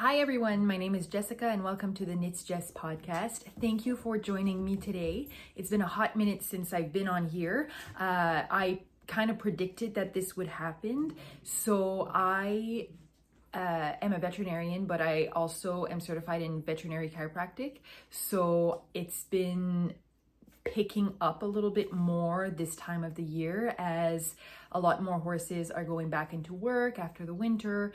Hi everyone, my name is Jessica and welcome to the Knits Jess podcast. Thank you for joining me today. It's been a hot minute since I've been on here. I kind of predicted that this would happen. So I am a veterinarian, but I also am certified in veterinary chiropractic. So it's been picking up a little bit more this time of the year as a lot more horses are going back into work after the winter,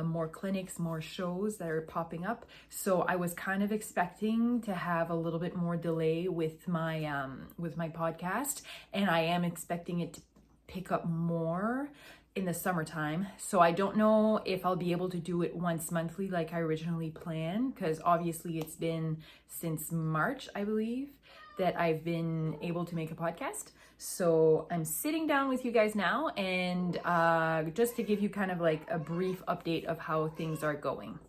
more clinics, more shows that are popping up. So I was kind of expecting to have a little bit more delay with my podcast, and I am expecting it to pick up more in the summertime. So I don't know if I'll be able to do it once monthly like I originally planned, because obviously it's been since March, I believe, that I've been able to make a podcast. So I'm sitting down with you guys now and just to give you kind of like a brief update of how things are going.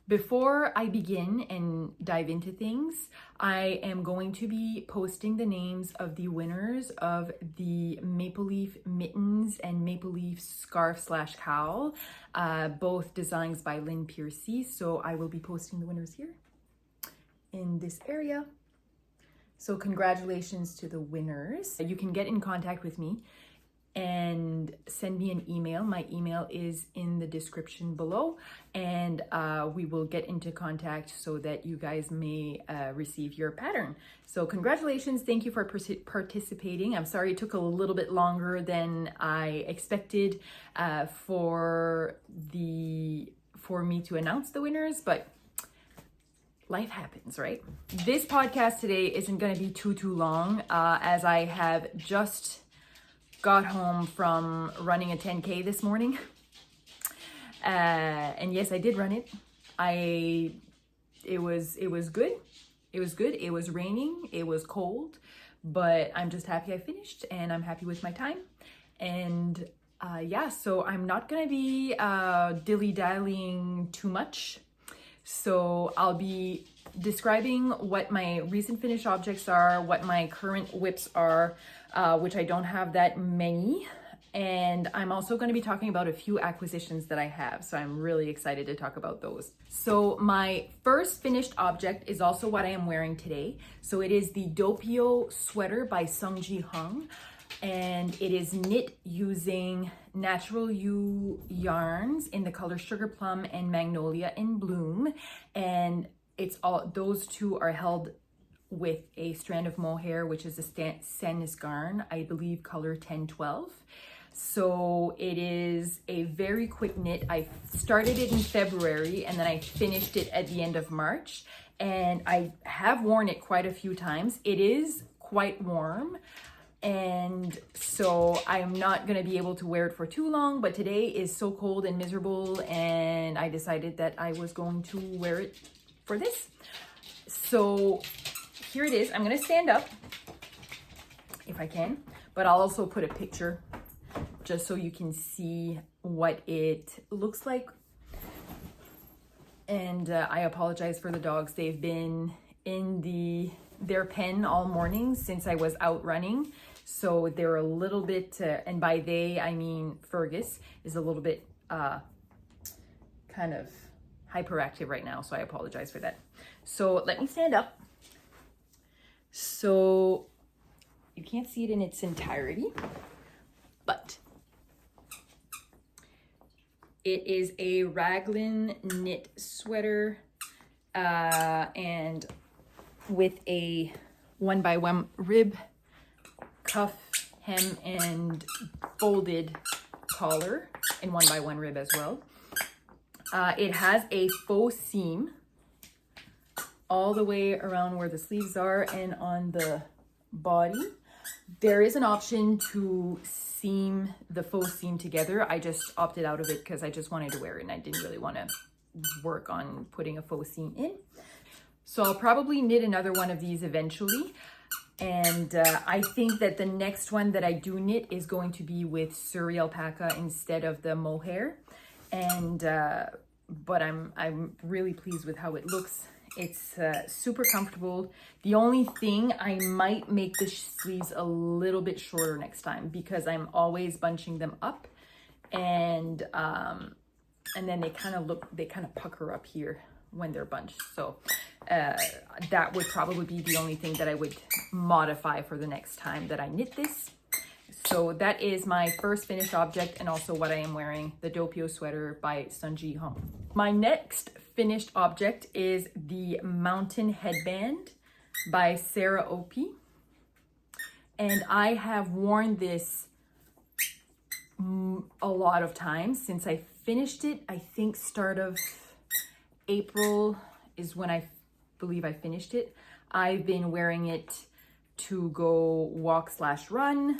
Before I begin and dive into things, I am going to be posting the names of the winners of the Maple Leaf Mittens and Maple Leaf Scarf / Cowl, both designs by Lynn Piercey. So I will be posting the winners here in this area. So congratulations to the winners. You can get in contact with me and send me an email. My email is in the description below, and we will get into contact so that you guys may receive your pattern. So congratulations, thank you for participating. I'm sorry it took a little bit longer than I expected for me to announce the winners, but life happens, right? This podcast today isn't going to be too long, as I have just got home from running a 10K this morning. And yes, I did run it. It was good. It was good. It was raining. It was cold, but I'm just happy I finished and I'm happy with my time. And yeah, so I'm not going to be dilly-dallying too much. So I'll be describing what my recent finished objects are, what my current WIPs are, which I don't have that many. And I'm also going to be talking about a few acquisitions that I have. So I'm really excited to talk about those. So my first finished object is also what I am wearing today. So it is the Doppio sweater by Seunghee, and it is knit using natural yarns in the color Sugar Plum and Magnolia in Bloom, and it's all those two are held with a strand of Mohair, which is a Sadnes Garn, I believe color 1012. So it is a very quick knit. I started it in February and then I finished it at the end of March, and I have worn it quite a few times. It is quite warm, and so I'm not gonna be able to wear it for too long, but today is so cold and miserable, and I decided that I was going to wear it for this. So here it is. I'm gonna stand up if I can, but I'll also put a picture just so you can see what it looks like. And I apologize for the dogs. They've been in their pen all morning since I was out running. So they're a little bit, and by they, I mean Fergus is a little bit kind of hyperactive right now. So I apologize for that. So let me stand up. So you can't see it in its entirety, but it is a raglan knit sweater and with a 1x1 rib, cuff, hem, and folded collar, and 1x1 rib as well. It has a faux seam all the way around where the sleeves are and on the body. There is an option to seam the faux seam together. I just opted out of it because I just wanted to wear it and I didn't really want to work on putting a faux seam in. So I'll probably knit another one of these eventually. And I think that the next one that I do knit is going to be with Surrey alpaca instead of the Mohair. And but I'm really pleased with how it looks. It's super comfortable. The only thing, I might make the sleeves a little bit shorter next time because I'm always bunching them up, and and then they kind of pucker up here when they're bunched. So that would probably be the only thing that I would modify for the next time that I knit this. So that is my first finished object, and also what I am wearing, the Doppio sweater by Seunghee. My next finished object is the Mountain Headband by Opie. And I have worn this a lot of times since I finished it. I think start of April is when I believe I finished it. I've been wearing it to go walk/run,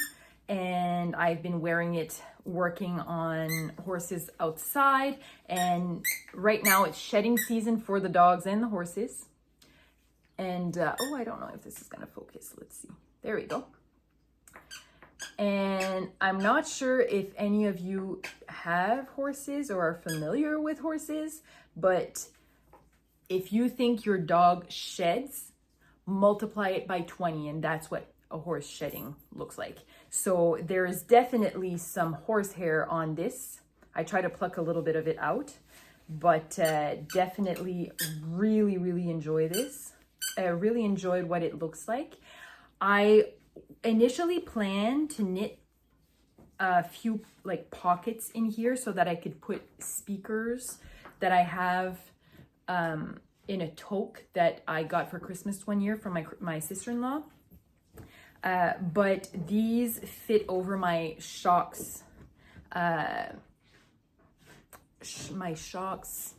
and I've been wearing it working on horses outside. And right now it's shedding season for the dogs and the horses. And oh, I don't know if this is gonna focus. Let's see. There we go. And I'm not sure if any of you have horses or are familiar with horses, but if you think your dog sheds, multiply it by 20, and that's what a horse shedding looks like. So there is definitely some horsehair on this. I try to pluck a little bit of it out, but definitely really enjoy this. I really enjoyed what it looks like. I initially planned to knit a few like pockets in here so that I could put speakers that I have in a toque that I got for Christmas one year from my sister-in-law. But these fit over my shocks,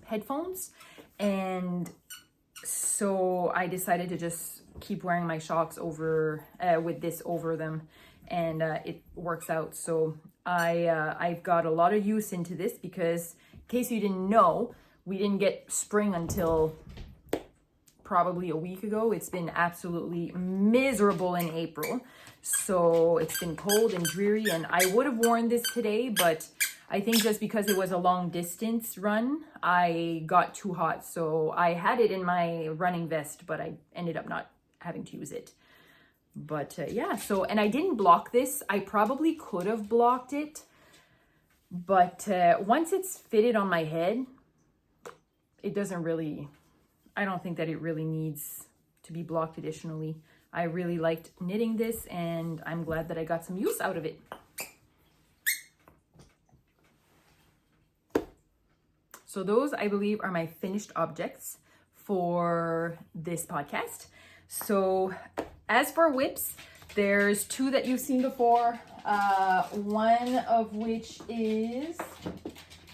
headphones, and so I decided to just keep wearing my shocks over with this over them, and it works out. So I've got a lot of use into this because, in case you didn't know, we didn't get spring until probably a week ago. It's been absolutely miserable in April. So it's been cold and dreary, and I would have worn this today, but I think just because it was a long distance run, I got too hot. So I had it in my running vest, but I ended up not having to use it. But yeah, so, and I didn't block this. I probably could have blocked it, but once it's fitted on my head, it doesn't really, I don't think that it really needs to be blocked additionally. I really liked knitting this, and I'm glad that I got some use out of it. So those, I believe, are my finished objects for this podcast. So as for WIPs, there's two that you've seen before. One of which is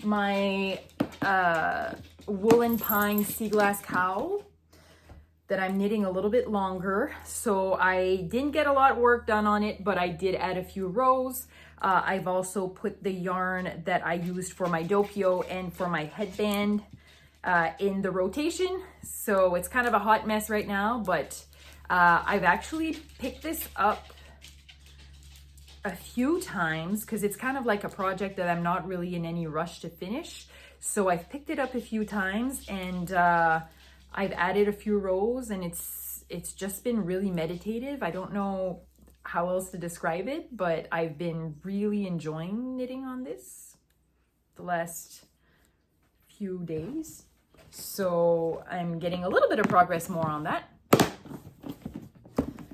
my woolen pine Seaglass Cowl that I'm knitting a little bit longer. So I didn't get a lot of work done on it, but I did add a few rows. I've also put the yarn that I used for my Doppio and for my headband in the rotation. So it's kind of a hot mess right now, but I've actually picked this up a few times because it's kind of like a project that I'm not really in any rush to finish. So I've picked it up a few times, and I've added a few rows, and it's just been really meditative. I don't know how else to describe it, but I've been really enjoying knitting on this the last few days. So I'm getting a little bit of progress more on that.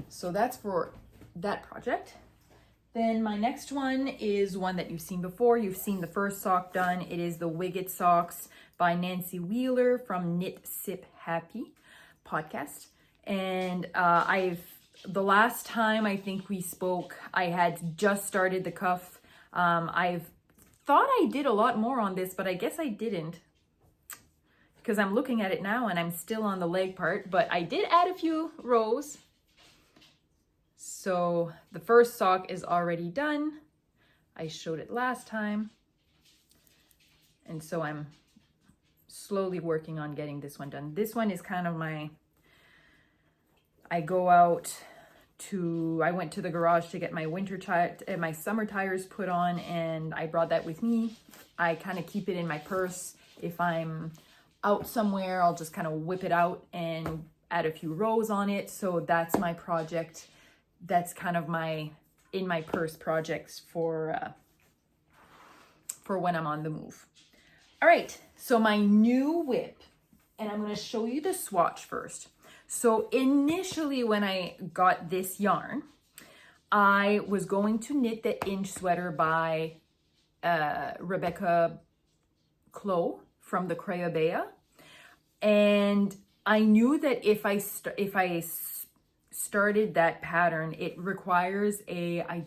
So that's for that project. Then my next one is one that you've seen before. You've seen the first sock done. It is the Wigget socks by Nancy Wheeler from Knit Sip Happy podcast. And the last time I think we spoke, I had just started the cuff. I've thought I did a lot more on this, but I guess I didn't, because I'm looking at it now and I'm still on the leg part, but I did add a few rows. So the first sock is already done. I showed it last time. And so I'm slowly working on getting this one done. This one is kind of I went to the garage to get my my summer tires put on, and I brought that with me. I kind of keep it in my purse. If I'm out somewhere, I'll just kind of whip it out and add a few rows on it. So that's my project. That's kind of my in my purse projects for when I'm on the move. All right, So my new WIP, and I'm going to show you the swatch first. So initially when I got this yarn, I was going to knit the Inch Sweater by Rebecca Clow from the Crayabea. And I knew that if I started that pattern, it requires I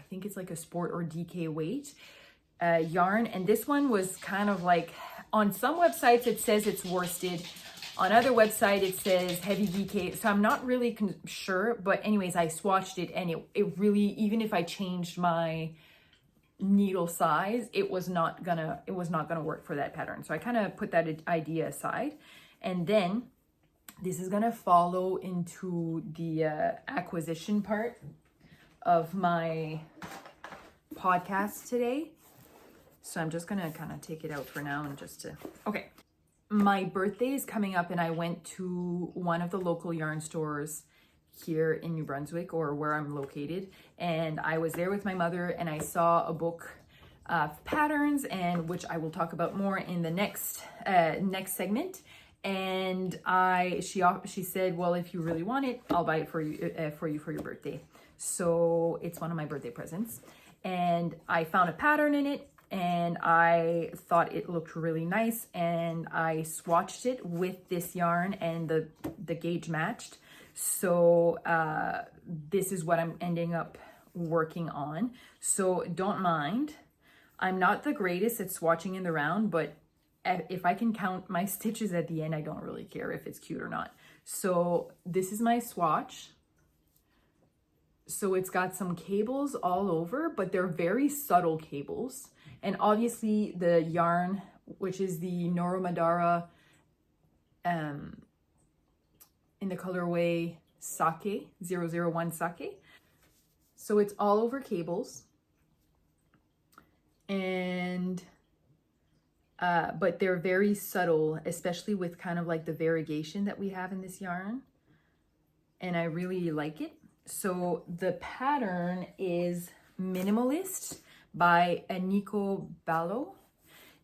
think it's like a sport or DK weight yarn. And this one was kind of like, on some websites it says it's worsted, on other website it says heavy DK, so I'm not really sure. But anyways, I swatched it, and it really, even if I changed my needle size, it was not gonna work for that pattern. So I kind of put that idea aside. And then this is gonna follow into the acquisition part of my podcast today. So I'm just gonna kind of take it out for now and okay. My birthday is coming up, and I went to one of the local yarn stores here in New Brunswick, or where I'm located. And I was there with my mother, and I saw a book of patterns, and which I will talk about more in the next segment. And she said, well, if you really want it, I'll buy it for you for your birthday. So it's one of my birthday presents. And I found a pattern in it, and I thought it looked really nice, and I swatched it with this yarn, and the gauge matched. So this is what I'm ending up working on. So don't mind. I'm not the greatest at swatching in the round, but if I can count my stitches at the end, I don't really care if it's cute or not. So this is my swatch. So it's got some cables all over, but they're very subtle cables. And obviously the yarn, which is the Noro Madara in the colorway Sake, 001 Sake. So it's all over cables. And but they're very subtle, especially with kind of like the variegation that we have in this yarn. And I really like it. So the pattern is Minimalist by Enikö Balogh.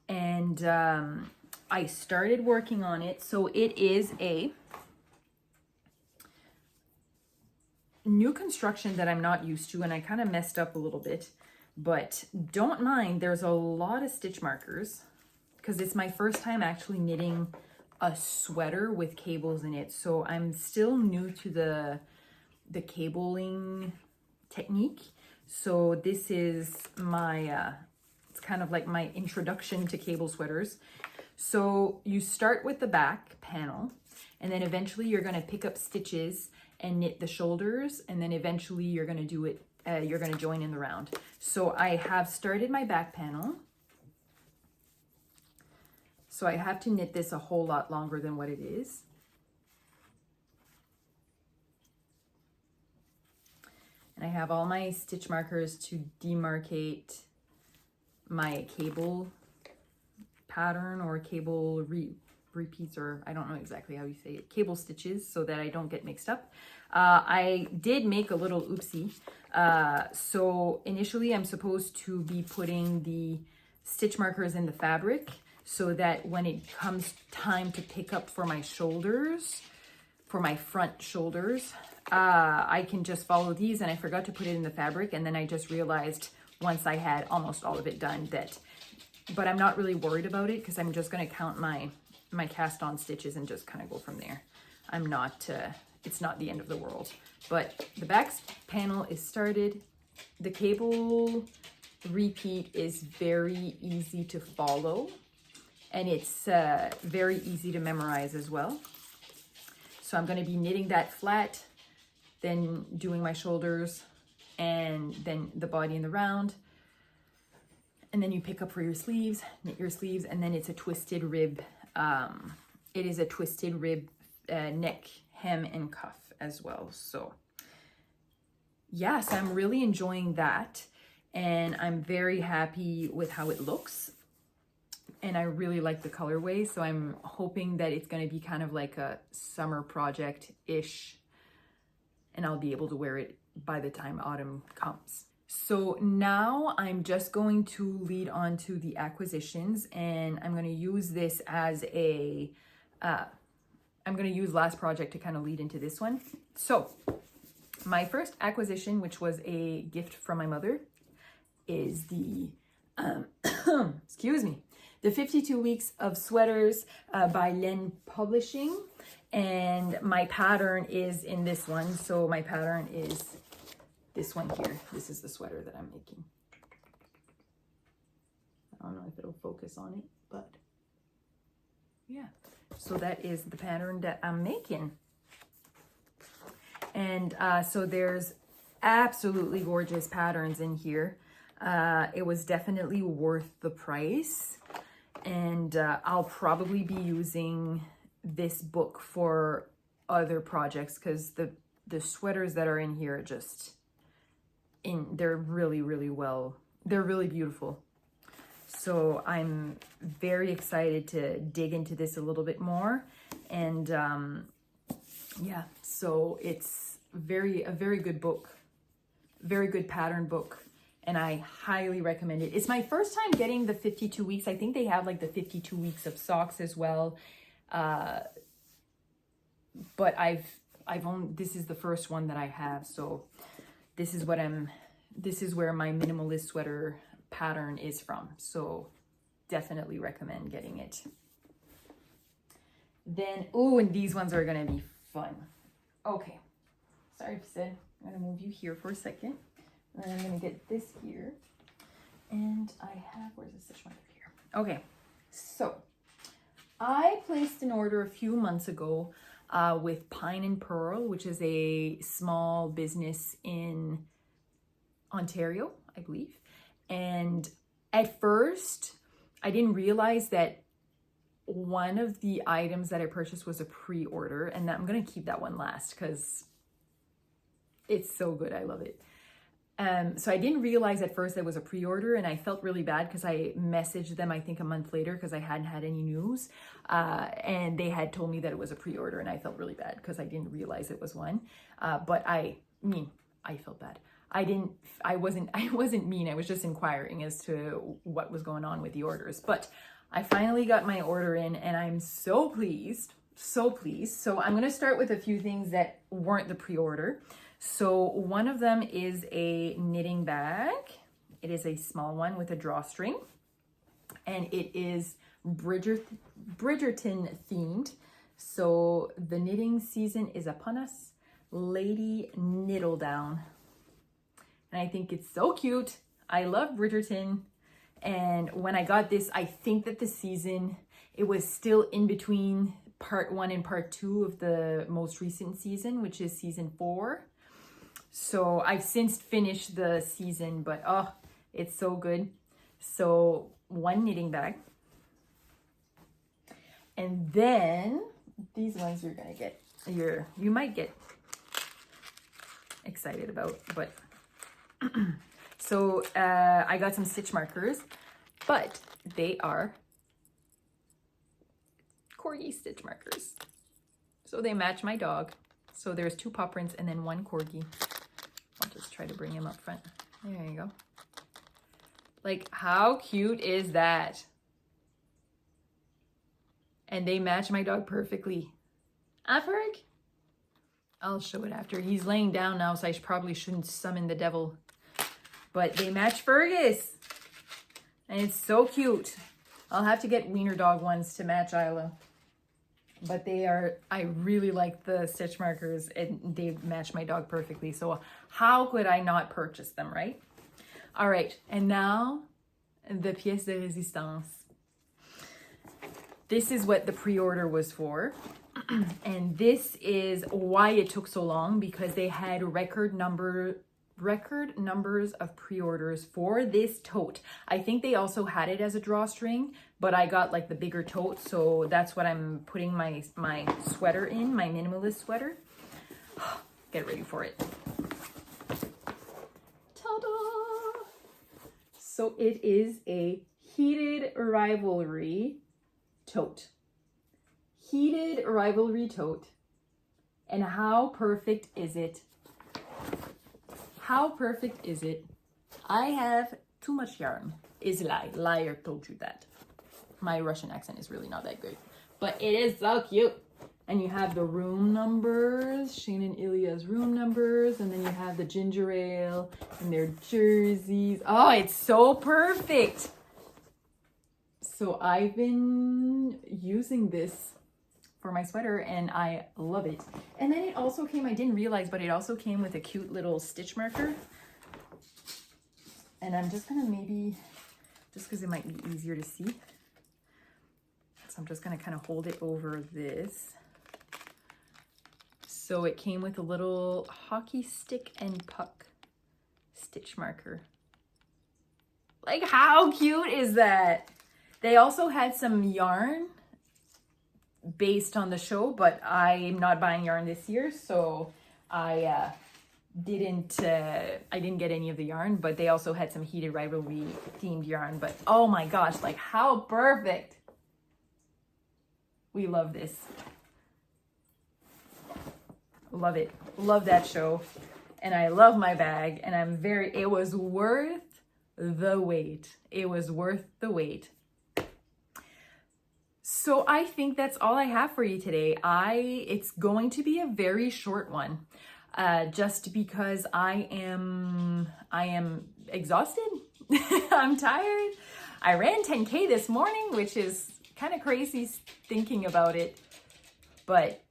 And I started working on it. So it is a new construction that I'm not used to, and I kind of messed up a little bit, but don't mind. There's a lot of stitch markers because it's my first time actually knitting a sweater with cables in it. So I'm still new to the cabling technique. So this is my it's kind of like my introduction to cable sweaters. So you start with the back panel, and then eventually you're going to pick up stitches and knit the shoulders, and then eventually you're going to do it, you're going to join in the round. So I have started my back panel. So I have to knit this a whole lot longer than what it is. And I have all my stitch markers to demarcate my cable pattern or cable repeats, or I don't know exactly how you say it, cable stitches, so that I don't get mixed up. I did make a little oopsie. So initially I'm supposed to be putting the stitch markers in the fabric so that when it comes time to pick up for my shoulders, for my front shoulders, I can just follow these, and I forgot to put it in the fabric. And then I just realized once I had almost all of it done but I'm not really worried about it because I'm just going to count my cast on stitches and just kind of go from there. I'm not, it's not the end of the world. But the back panel is started. The cable repeat is very easy to follow, and it's very easy to memorize as well. So I'm going to be knitting that flat, then doing my shoulders, and then the body in the round. And then you pick up for your sleeves, knit your sleeves, and then it's a twisted rib. It is a twisted rib neck, hem, and cuff as well. So yes, I'm really enjoying that, and I'm very happy with how it looks. And I really like the colorway, so I'm hoping that it's going to be kind of like a summer project-ish, and I'll be able to wear it by the time autumn comes. So now I'm just going to lead on to the acquisitions, and I'm going to use this as a, I'm going to use last project to kind of lead into this one. So my first acquisition, which was a gift from my mother, is the, excuse me, the 52 Weeks of Sweaters by Lynn Publishing. And my pattern is in this one. So my pattern is this one here. This is the sweater that I'm making. I don't know if it'll focus on it, but yeah. So that is the pattern that I'm making. And so there's absolutely gorgeous patterns in here. It was definitely worth the price. And I'll probably be using this book for other projects because the sweaters that are in here are just they're really, really well, they're really beautiful. So I'm very excited to dig into this a little bit more. And yeah, so it's a very good book, very good pattern book. And I highly recommend it. It's my first time getting the 52 weeks. I think they have like the 52 weeks of socks as well. But I've only, this is the first one that I have. So this is where my minimalist sweater pattern is from. So definitely recommend getting it. Then, oh, and these ones are going to be fun. Okay. Sorry, Sid. I'm going to move you here for a second. And then I'm going to get this here. And I have, where's the stitch marker here? Okay. So I placed an order a few months ago with Pine and Pearl, which is a small business in Ontario, I believe. And at first, I didn't realize that one of the items that I purchased was a pre-order, and I'm going to keep that one last because it's so good. I love it. So I didn't realize at first it was a pre-order, and I felt really bad because I messaged them, I think a month later, because I hadn't had any news. And they had told me that it was a pre-order, and I felt really bad because I didn't realize it was one. But I felt bad. I wasn't mean. I was just inquiring as to what was going on with the orders. But I finally got my order in, and I'm so pleased, so pleased. So I'm going to start with a few things that weren't the pre-order. So one of them is a knitting bag. It is a small one with a drawstring, and it is Bridgerton themed. So the knitting season is upon us. Lady Niddle Down. And I think it's so cute. I love Bridgerton. And when I got this, I think that the season, it was still in between part 1 and part 2 of the most recent season, which is season 4. So I've since finished the season, but oh, it's so good. So one knitting bag. And then these ones you're gonna get, you might get excited about, but so I got some stitch markers, but they are corgi stitch markers. So they match my dog. So there's 2 paw prints and then 1 corgi. I'll just try to bring him up front. There you go. Like, how cute is that? And they match my dog perfectly. Ferg? I'll show it after. He's laying down now, so I probably shouldn't summon the devil. But they match Fergus. And it's so cute. I'll have to get wiener dog ones to match Isla. But they are, I really like the stitch markers, and they match my dog perfectly. So how could I not purchase them, right? All right, and now the pièce de résistance. This is what the pre-order was for. And this is why it took so long, because they had record numbers of pre-orders for this tote. I think they also had it as a drawstring, but I got like the bigger tote, so that's what I'm putting my sweater in, my minimalist sweater. Get ready for it. Ta-da! So it is a heated Ravelry tote. Heated Ravelry tote. And how perfect is it? How perfect is it? I have too much yarn. Is a lie. Liar told you that. My Russian accent is really not that good. But it is so cute. And you have the room numbers, Shane and Ilya's room numbers, and then you have the ginger ale and their jerseys. Oh, it's so perfect. So I've been using this for my sweater and I love it. And then it also came, I didn't realize, but it also came with a cute little stitch marker. And I'm just gonna maybe, just because it might be easier to see. So I'm just gonna kind of hold it over this. So it came with a little hockey stick and puck stitch marker. Like, how cute is that? They also had some yarn based on the show, but I'm not buying yarn this year, so I didn't get any of the yarn. But they also had some Heated Rivalry themed yarn. But oh my gosh, like, how perfect! We love this. Love it. Love that show. And I love my bag. And it was worth the wait. It was worth the wait. So I think that's all I have for you today. It's going to be a very short one. Just because I am exhausted. I'm tired. I ran 10K this morning, which is kind of crazy thinking about it. But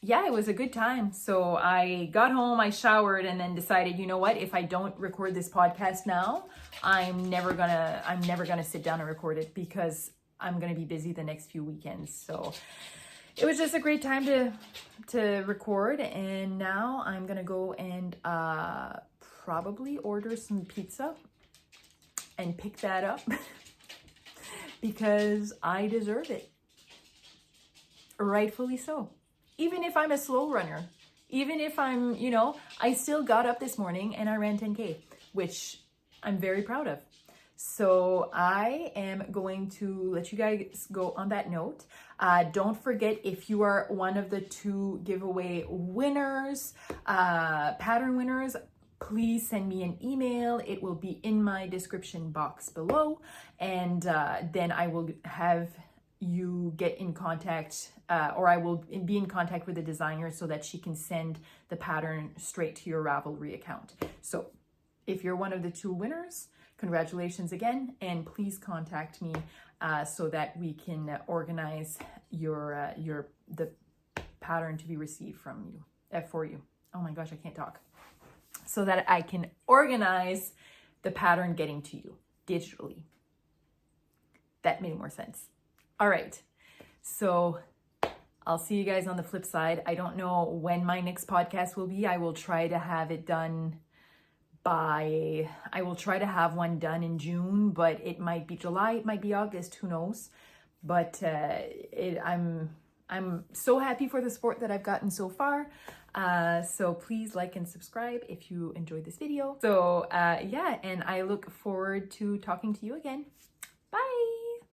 yeah, it was a good time. So I got home, I showered, and then decided, you know what, if I don't record this podcast now, I'm never gonna sit down and record it because I'm gonna be busy the next few weekends. So it was just a great time to record, and now I'm gonna go and probably order some pizza and pick that up because I deserve it. Rightfully so. Even if I'm a slow runner, even if I'm, I still got up this morning and I ran 10K, which I'm very proud of. So I am going to let you guys go on that note. Don't forget, if you are one of the 2 giveaway winners, pattern winners, please send me an email. It will be in my description box below. And then I will have you get in contact, or I will be in contact with the designer so that she can send the pattern straight to your Ravelry account. So if you're one of the 2 winners, congratulations again, and please contact me so that we can organize the pattern to be received from you, for you. Oh my gosh, I can't talk. So that I can organize the pattern getting to you digitally. That made more sense. All right, so I'll see you guys on the flip side. I don't know when my next podcast will be. I will try to have it done I will try to have one done in June, but it might be July, it might be August, who knows. But I'm so happy for the support that I've gotten so far. So please like and subscribe if you enjoyed this video. So yeah, and I look forward to talking to you again. Bye.